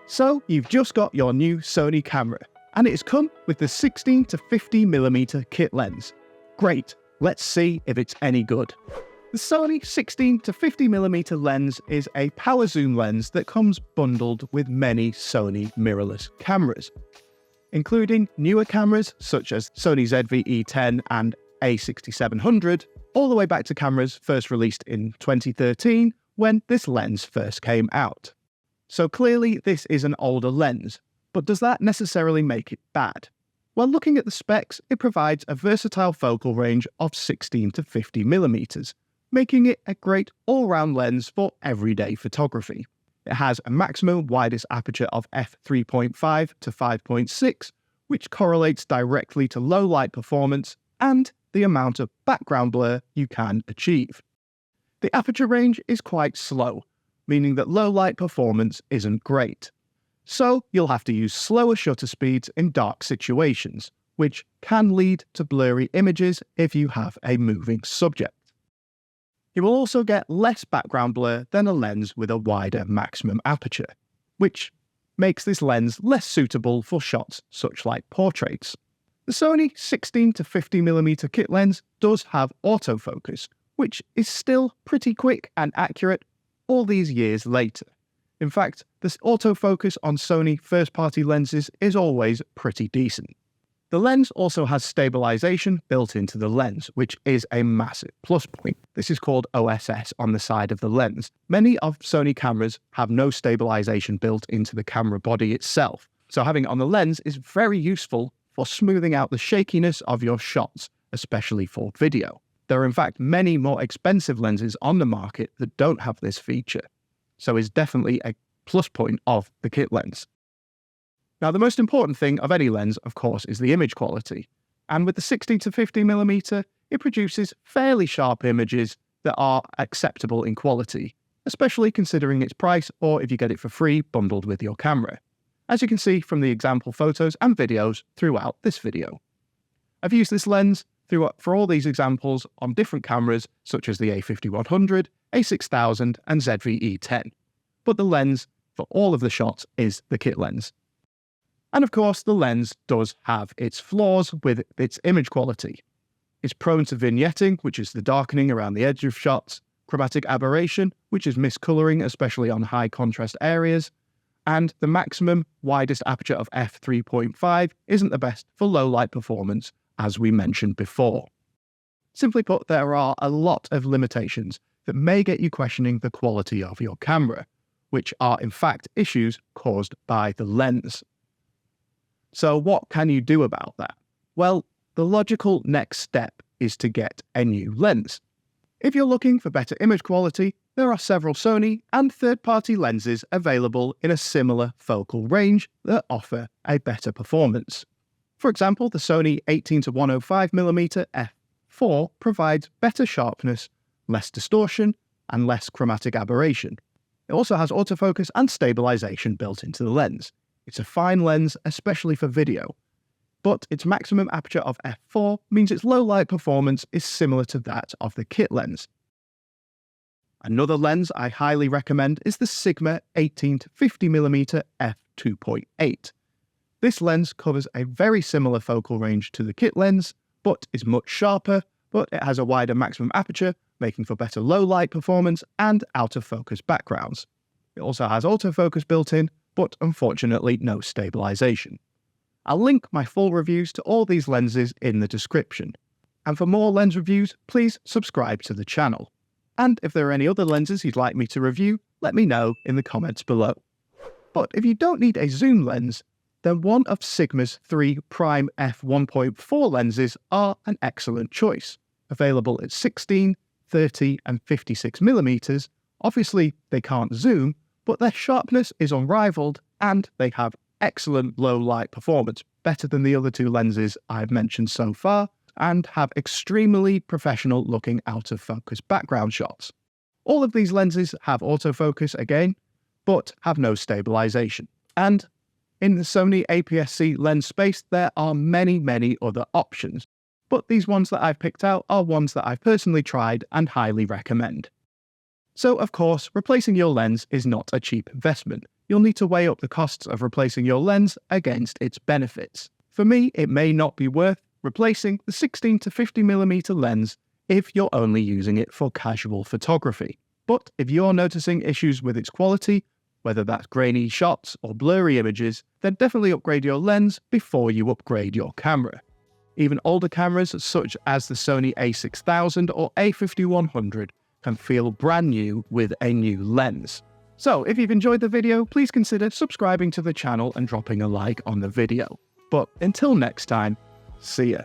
So you've just got your new Sony camera, and it has come with the 16 to 50mm kit lens. Great, let's see if it's any good. The Sony 16 to 50mm lens is a power zoom lens that comes bundled with many Sony mirrorless cameras, including newer cameras such as Sony ZV-E10 and A6700, all the way back to cameras first released in 2013 when this lens first came out. So clearly this is an older lens, but does that necessarily make it bad? Well, looking at the specs, it provides a versatile focal range of 16 to 50mm, making it a great all-round lens for everyday photography. It has a maximum widest aperture of f3.5 to 5.6, which correlates directly to low light performance and the amount of background blur you can achieve. The aperture range is quite slow, meaning that low light performance isn't great. So you'll have to use slower shutter speeds in dark situations, which can lead to blurry images if you have a moving subject. You will also get less background blur than a lens with a wider maximum aperture, which makes this lens less suitable for shots such like portraits. The Sony 16 to 50mm kit lens does have autofocus, which is still pretty quick and accurate all these years later. In fact, this autofocus on Sony first-party lenses is always pretty decent. The lens also has stabilization built into the lens, which is a massive plus point. This is called OSS on the side of the lens. Many of Sony cameras have no stabilization built into the camera body itself, so having it on the lens is very useful for smoothing out the shakiness of your shots, especially for video. There are in fact many more expensive lenses on the market that don't have this feature, so it's definitely a plus point of the kit lens. Now, the most important thing of any lens, of course, is the image quality. And with the 16 to 50mm, it produces fairly sharp images that are acceptable in quality, especially considering its price or if you get it for free bundled with your camera, as you can see from the example photos and videos throughout this video. I've used this lens for all these examples on different cameras such as the A5100, A6000 and ZV-E10, but the lens for all of the shots is the kit lens. And of course, the lens does have its flaws with its image quality. It's prone to vignetting, which is the darkening around the edge of shots, chromatic aberration, which is miscoloring, especially on high contrast areas, and the maximum widest aperture of f3.5 isn't the best for low light performance, as we mentioned before. Simply put, there are a lot of limitations that may get you questioning the quality of your camera, which are in fact issues caused by the lens. So what can you do about that? Well, the logical next step is to get a new lens. If you're looking for better image quality, there are several Sony and third-party lenses available in a similar focal range that offer a better performance. For example, the Sony 18 to 105mm f4 provides better sharpness, less distortion, and less chromatic aberration. It also has autofocus and stabilization built into the lens. It's a fine lens, especially for video, but its maximum aperture of f4 means its low light performance is similar to that of the kit lens. Another lens I highly recommend is the Sigma 18 to 50mm f2.8. This lens covers a very similar focal range to the kit lens, but is much sharper, but it has a wider maximum aperture, making for better low light performance and out of focus backgrounds. It also has autofocus built in, but unfortunately no stabilization. I'll link my full reviews to all these lenses in the description. And for more lens reviews, please subscribe to the channel. And if there are any other lenses you'd like me to review, let me know in the comments below. But if you don't need a zoom lens, then one of Sigma's 3 prime f1.4 lenses are an excellent choice, available at 16, 30 and 56mm. Obviously they can't zoom, but their sharpness is unrivaled and they have excellent low light performance, better than the other two lenses I've mentioned so far, and have extremely professional looking out of focus background shots. All of these lenses have autofocus again, but have no stabilization. And in the Sony APS-C lens space, there are many other options, but these ones that I've picked out are ones that I've personally tried and highly recommend. So of course, replacing your lens is not a cheap investment. you'll need to weigh up the costs of replacing your lens against its benefits. For me, it may not be worth replacing the 16 to 50mm lens if you're only using it for casual photography. But if you're noticing issues with its quality, whether that's grainy shots or blurry images, then definitely upgrade your lens before you upgrade your camera. Even older cameras such as the Sony a6000 or a5100 can feel brand new with a new lens. So if you've enjoyed the video, please consider subscribing to the channel and dropping a like on the video. But until next time, see ya.